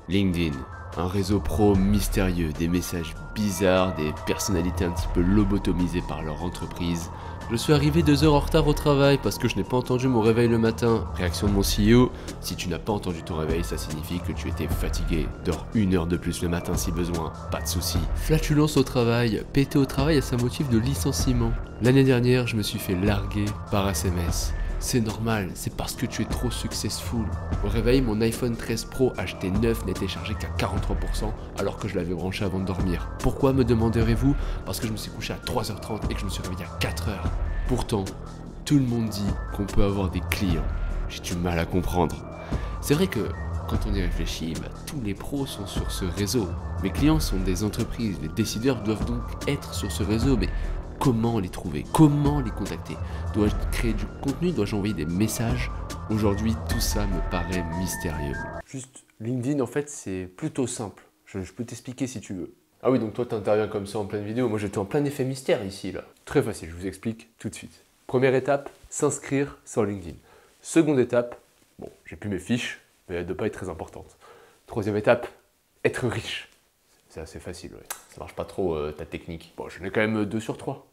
LinkedIn, un réseau pro mystérieux, des messages bizarres, des personnalités un petit peu lobotomisées par leur entreprise. Je suis arrivé 2 heures en retard au travail parce que je n'ai pas entendu mon réveil le matin. Réaction de mon CEO, si tu n'as pas entendu ton réveil, ça signifie que tu étais fatigué. Dors 1 heure de plus le matin si besoin, pas de souci. Flatulence au travail, péter au travail a sa motif de licenciement. L'année dernière, je me suis fait larguer par SMS. C'est normal, c'est parce que tu es trop successful. Au réveil, mon iPhone 13 Pro acheté neuf n'était chargé qu'à 43% alors que je l'avais branché avant de dormir. Pourquoi, me demanderez-vous? Parce que je me suis couché à 3h30 et que je me suis réveillé à 4h. Pourtant, tout le monde dit qu'on peut avoir des clients. J'ai du mal à comprendre. C'est vrai que quand on y réfléchit, tous les pros sont sur ce réseau. Mes clients sont des entreprises, les décideurs doivent donc être sur ce réseau, mais comment les trouver? Comment les contacter? Dois-je créer du contenu? Dois-je envoyer des messages? Aujourd'hui, tout ça me paraît mystérieux. Juste, LinkedIn, en fait, c'est plutôt simple. Je peux t'expliquer si tu veux. Ah oui, donc toi, tu interviens comme ça en pleine vidéo. Moi, j'étais en plein effet mystère ici, là. Très facile, je vous explique tout de suite. Première étape, s'inscrire sur LinkedIn. Seconde étape, bon, j'ai plus mes fiches, mais elle ne doit pas être très importante. Troisième étape, être riche. C'est assez facile, ouais. Ça marche pas trop ta technique. Bon, j'en ai quand même 2 sur 3.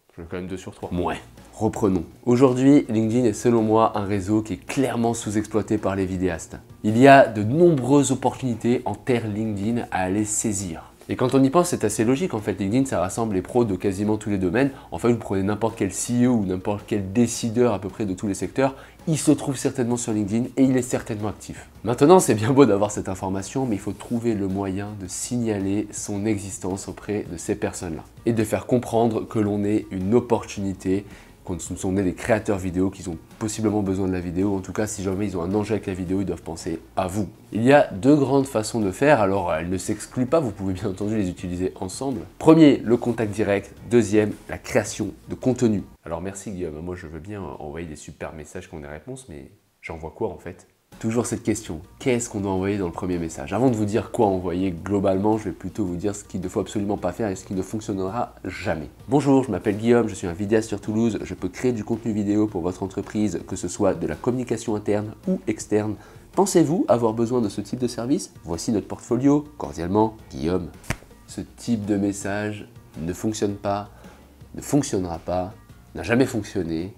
Ouais. Reprenons. Aujourd'hui, LinkedIn est selon moi un réseau qui est clairement sous-exploité par les vidéastes. Il y a de nombreuses opportunités en terre LinkedIn à aller saisir. Et quand on y pense, c'est assez logique en fait. LinkedIn, ça rassemble les pros de quasiment tous les domaines. En fait, vous prenez n'importe quel CEO ou n'importe quel décideur à peu près de tous les secteurs, il se trouve certainement sur LinkedIn et il est certainement actif. Maintenant, c'est bien beau d'avoir cette information, mais il faut trouver le moyen de signaler son existence auprès de ces personnes-là et de faire comprendre que l'on est une opportunité, qu'on sont des créateurs vidéo, qu'ils ont possiblement besoin de la vidéo. En tout cas, si jamais ils ont un enjeu avec la vidéo, ils doivent penser à vous. Il y a 2 grandes façons de faire, alors elles ne s'excluent pas, vous pouvez bien entendu les utiliser ensemble. Premier, le contact direct. Deuxième, la création de contenu. Alors merci Guillaume, moi je veux bien envoyer des super messages qui ont des réponses, mais j'envoie quoi en fait? Toujours cette question, qu'est-ce qu'on doit envoyer dans le premier message? Avant de vous dire quoi envoyer globalement, je vais plutôt vous dire ce qu'il ne faut absolument pas faire et ce qui ne fonctionnera jamais. Bonjour, je m'appelle Guillaume, je suis un vidéaste sur Toulouse, je peux créer du contenu vidéo pour votre entreprise, que ce soit de la communication interne ou externe. Pensez-vous avoir besoin de ce type de service? Voici notre portfolio, cordialement, Guillaume. Ce type de message ne fonctionne pas, ne fonctionnera pas, n'a jamais fonctionné,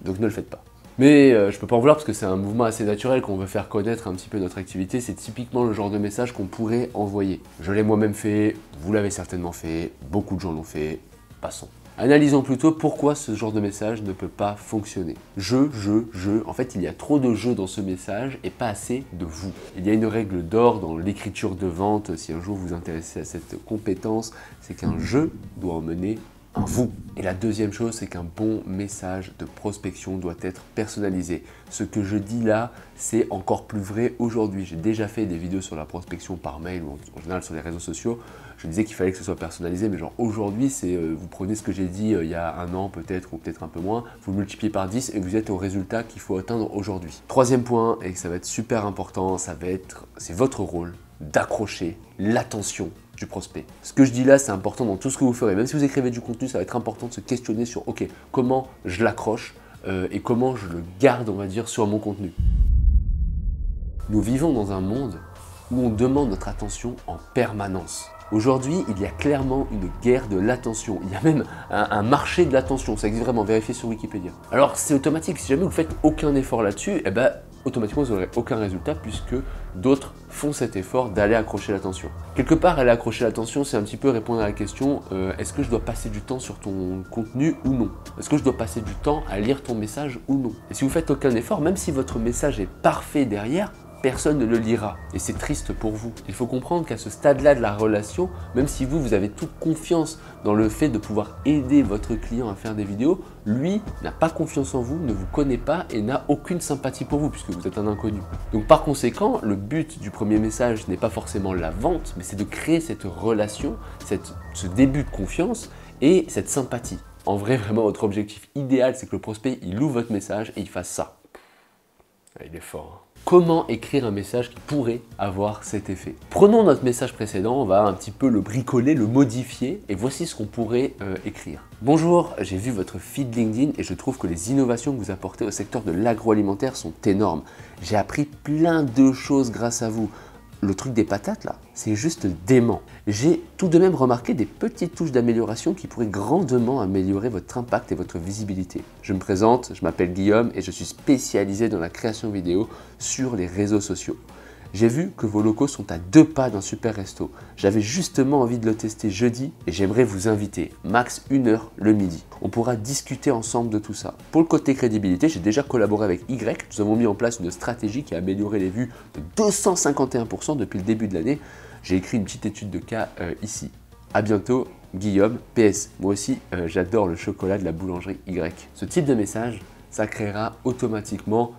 donc ne le faites pas. Mais je peux pas en vouloir parce que c'est un mouvement assez naturel qu'on veut faire connaître un petit peu notre activité. C'est typiquement le genre de message qu'on pourrait envoyer. Je l'ai moi-même fait, vous l'avez certainement fait, beaucoup de gens l'ont fait, passons. Analysons plutôt pourquoi ce genre de message ne peut pas fonctionner. En fait il y a trop de je dans ce message et pas assez de vous. Il y a une règle d'or dans l'écriture de vente, si un jour vous vous intéressez à cette compétence, c'est qu'un je doit emmener un vous. Et la deuxième chose, c'est qu'un bon message de prospection doit être personnalisé. Ce que je dis là, c'est encore plus vrai aujourd'hui. J'ai déjà fait des vidéos sur la prospection par mail ou en général sur les réseaux sociaux. Je disais qu'il fallait que ce soit personnalisé, mais genre aujourd'hui, c'est vous prenez ce que j'ai dit il y a 1 an peut-être ou peut-être un peu moins, vous le multipliez par 10 et vous êtes au résultat qu'il faut atteindre aujourd'hui. Troisième point, et ça va être super important, c'est votre rôle d'accrocher l'attention du prospect. Ce que je dis là, c'est important dans tout ce que vous ferez. Même si vous écrivez du contenu, ça va être important de se questionner sur ok, comment je l'accroche et comment je le garde, on va dire, sur mon contenu. Nous vivons dans un monde où on demande notre attention en permanence. Aujourd'hui, il y a clairement une guerre de l'attention. Il y a même un marché de l'attention. Ça existe vraiment, vérifiez sur Wikipédia. Alors, c'est automatique. Si jamais vous faites aucun effort là-dessus, eh ben, automatiquement, vous n'aurez aucun résultat puisque d'autres font cet effort d'aller accrocher l'attention. Quelque part, aller accrocher l'attention, c'est un petit peu répondre à la question est-ce que je dois passer du temps sur ton contenu ou non? Est-ce que je dois passer du temps à lire ton message ou non? Et si vous faites aucun effort, même si votre message est parfait derrière, personne ne le lira et c'est triste pour vous. Il faut comprendre qu'à ce stade-là de la relation, même si vous avez toute confiance dans le fait de pouvoir aider votre client à faire des vidéos, lui n'a pas confiance en vous, ne vous connaît pas et n'a aucune sympathie pour vous puisque vous êtes un inconnu. Donc par conséquent, le but du premier message n'est pas forcément la vente, mais c'est de créer cette relation, ce début de confiance et cette sympathie. En vrai, vraiment, votre objectif idéal, c'est que le prospect, il ouvre votre message et il fasse ça. Ah, il est fort, hein. Comment écrire un message qui pourrait avoir cet effet? Prenons notre message précédent, on va un petit peu le bricoler, le modifier et voici ce qu'on pourrait écrire. Bonjour, j'ai vu votre feed LinkedIn et je trouve que les innovations que vous apportez au secteur de l'agroalimentaire sont énormes. J'ai appris plein de choses grâce à vous. le truc des patates là, c'est juste dément. J'ai tout de même remarqué des petites touches d'amélioration qui pourraient grandement améliorer votre impact et votre visibilité. Je me présente, je m'appelle Guillaume et je suis spécialisé dans la création vidéo sur les réseaux sociaux. J'ai vu que vos locaux sont à 2 pas d'un super resto. J'avais justement envie de le tester jeudi et j'aimerais vous inviter, max 1 heure le midi. On pourra discuter ensemble de tout ça. Pour le côté crédibilité, j'ai déjà collaboré avec Y. Nous avons mis en place une stratégie qui a amélioré les vues de 251% depuis le début de l'année. J'ai écrit une petite étude de cas ici. À bientôt, Guillaume. PS, moi aussi, j'adore le chocolat de la boulangerie Y. Ce type de message, ça créera automatiquement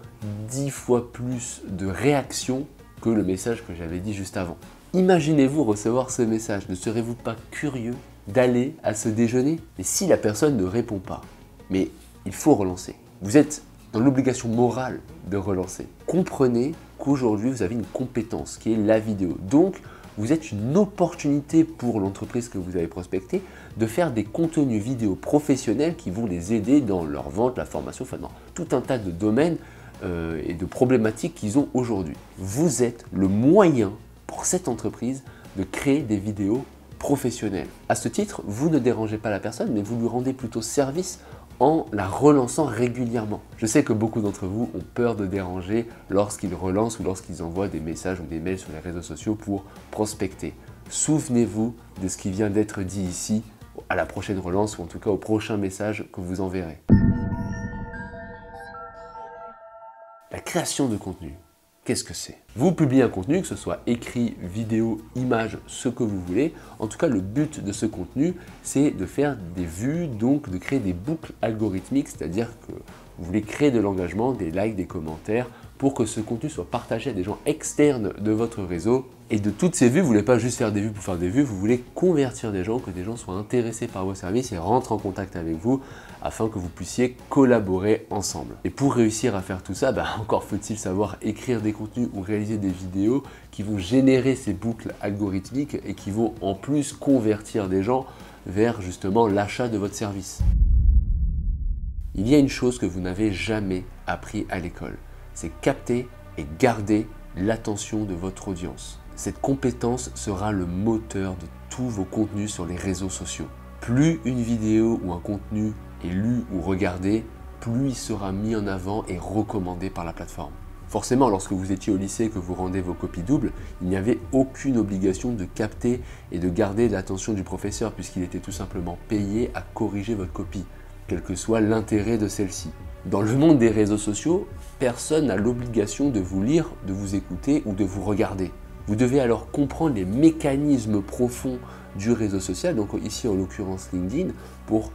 10 fois plus de réactions que le message que j'avais dit juste avant. Imaginez-vous recevoir ce message, ne serez-vous pas curieux d'aller à ce déjeuner? Et si la personne ne répond pas, mais il faut relancer. Vous êtes dans l'obligation morale de relancer. Comprenez qu'aujourd'hui vous avez une compétence qui est la vidéo. Donc vous êtes une opportunité pour l'entreprise que vous avez prospectée de faire des contenus vidéo professionnels qui vont les aider dans leur vente, la formation, enfin dans tout un tas de domaines et de problématiques qu'ils ont aujourd'hui. Vous êtes le moyen pour cette entreprise de créer des vidéos professionnelles. À ce titre, vous ne dérangez pas la personne, mais vous lui rendez plutôt service en la relançant régulièrement. Je sais que beaucoup d'entre vous ont peur de déranger lorsqu'ils relancent ou lorsqu'ils envoient des messages ou des mails sur les réseaux sociaux pour prospecter. Souvenez-vous de ce qui vient d'être dit ici à la prochaine relance ou en tout cas au prochain message que vous enverrez. La création de contenu, qu'est-ce que c'est? Vous publiez un contenu, que ce soit écrit, vidéo, image, ce que vous voulez. En tout cas, le but de ce contenu, c'est de faire des vues, donc de créer des boucles algorithmiques, c'est-à-dire que vous voulez créer de l'engagement, des likes, des commentaires, pour que ce contenu soit partagé à des gens externes de votre réseau. Et de toutes ces vues, vous ne voulez pas juste faire des vues pour faire des vues, vous voulez convertir des gens, que des gens soient intéressés par vos services et rentrent en contact avec vous afin que vous puissiez collaborer ensemble. Et pour réussir à faire tout ça, encore faut-il savoir écrire des contenus ou réaliser des vidéos qui vont générer ces boucles algorithmiques et qui vont en plus convertir des gens vers justement l'achat de votre service. Il y a une chose que vous n'avez jamais appris à l'école, c'est capter et garder l'attention de votre audience. Cette compétence sera le moteur de tous vos contenus sur les réseaux sociaux. Plus une vidéo ou un contenu est lu ou regardé, plus il sera mis en avant et recommandé par la plateforme. Forcément, lorsque vous étiez au lycée et que vous rendez vos copies doubles, il n'y avait aucune obligation de capter et de garder l'attention du professeur puisqu'il était tout simplement payé à corriger votre copie, quel que soit l'intérêt de celle-ci. Dans le monde des réseaux sociaux, personne n'a l'obligation de vous lire, de vous écouter ou de vous regarder. Vous devez alors comprendre les mécanismes profonds du réseau social, donc ici en l'occurrence LinkedIn, pour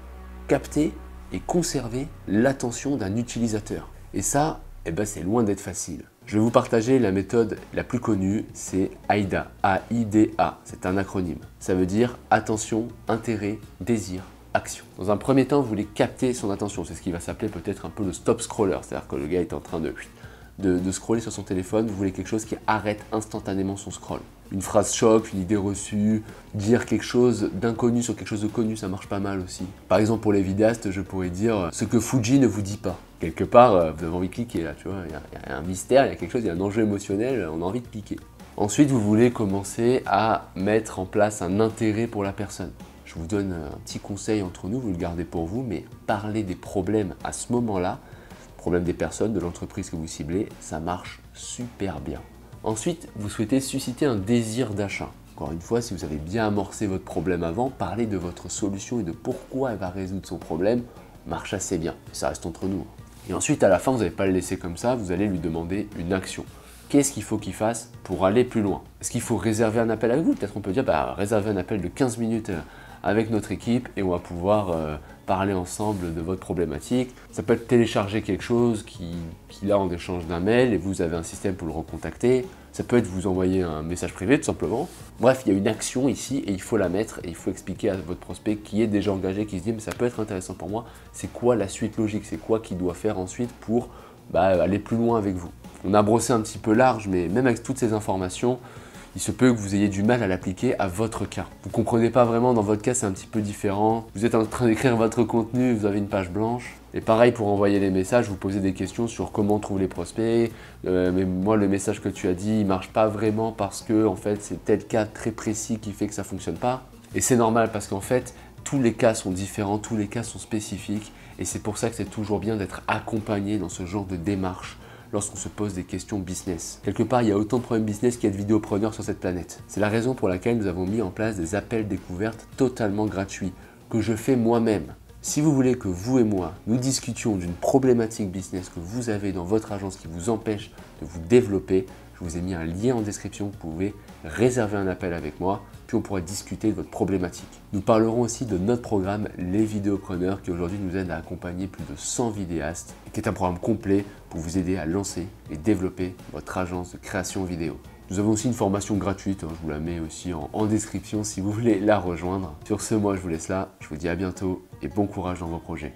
capter et conserver l'attention d'un utilisateur. Et ça, c'est loin d'être facile. Je vais vous partager la méthode la plus connue, c'est AIDA, A-I-D-A, c'est un acronyme. Ça veut dire attention, intérêt, désir, action. Dans un premier temps, vous voulez capter son attention, c'est ce qui va s'appeler peut-être un peu le stop scroller, c'est-à-dire que le gars est en train de scroller sur son téléphone, vous voulez quelque chose qui arrête instantanément son scroll. Une phrase choc, une idée reçue, dire quelque chose d'inconnu sur quelque chose de connu, ça marche pas mal aussi. Par exemple, pour les vidéastes, je pourrais dire ce que Fuji ne vous dit pas. Quelque part, vous avez envie de cliquer là, tu vois, il y a un mystère, il y a quelque chose, il y a un enjeu émotionnel, on a envie de cliquer. Ensuite, vous voulez commencer à mettre en place un intérêt pour la personne. Je vous donne un petit conseil entre nous, vous le gardez pour vous, mais parlez des problèmes à ce moment-là, problèmes des personnes, de l'entreprise que vous ciblez, ça marche super bien. Ensuite, vous souhaitez susciter un désir d'achat. Encore une fois, si vous avez bien amorcé votre problème avant, parler de votre solution et de pourquoi elle va résoudre son problème marche assez bien. Ça reste entre nous. Et ensuite, à la fin, vous n'allez pas le laisser comme ça, vous allez lui demander une action. Qu'est-ce qu'il faut qu'il fasse pour aller plus loin? Est-ce qu'il faut réserver un appel avec vous? Peut-être qu'on peut dire, réserver un appel de 15 minutes avec notre équipe et on va pouvoir parler ensemble de votre problématique. Ça peut être télécharger quelque chose qu'il a en échange d'un mail et vous avez un système pour le recontacter. Ça peut être vous envoyer un message privé tout simplement. Bref, il y a une action ici et il faut la mettre et il faut expliquer à votre prospect qui est déjà engagé, qui se dit mais ça peut être intéressant pour moi, c'est quoi la suite logique, c'est quoi qu'il doit faire ensuite pour aller plus loin avec vous. On a brossé un petit peu large, mais même avec toutes ces informations, il se peut que vous ayez du mal à l'appliquer à votre cas. Vous ne comprenez pas vraiment, dans votre cas c'est un petit peu différent. Vous êtes en train d'écrire votre contenu, vous avez une page blanche. Et pareil pour envoyer les messages, vous posez des questions sur comment on trouve les prospects. Mais moi, le message que tu as dit, il marche pas vraiment parce que en fait, c'est tel cas très précis qui fait que ça fonctionne pas. Et c'est normal parce qu'en fait, tous les cas sont différents, tous les cas sont spécifiques. Et c'est pour ça que c'est toujours bien d'être accompagné dans ce genre de démarche lorsqu'on se pose des questions business. Quelque part, il y a autant de problèmes business qu'il y a de vidéopreneurs sur cette planète. C'est la raison pour laquelle nous avons mis en place des appels découvertes totalement gratuits, que je fais moi-même. Si vous voulez que vous et moi, nous discutions d'une problématique business que vous avez dans votre agence qui vous empêche de vous développer, je vous ai mis un lien en description, vous pouvez réserver un appel avec moi, puis on pourra discuter de votre problématique. Nous parlerons aussi de notre programme Les Vidéopreneurs qui aujourd'hui nous aide à accompagner plus de 100 vidéastes, et qui est un programme complet pour vous aider à lancer et développer votre agence de création vidéo. Nous avons aussi une formation gratuite, je vous la mets aussi en description si vous voulez la rejoindre. Sur ce, moi je vous laisse là, je vous dis à bientôt et bon courage dans vos projets.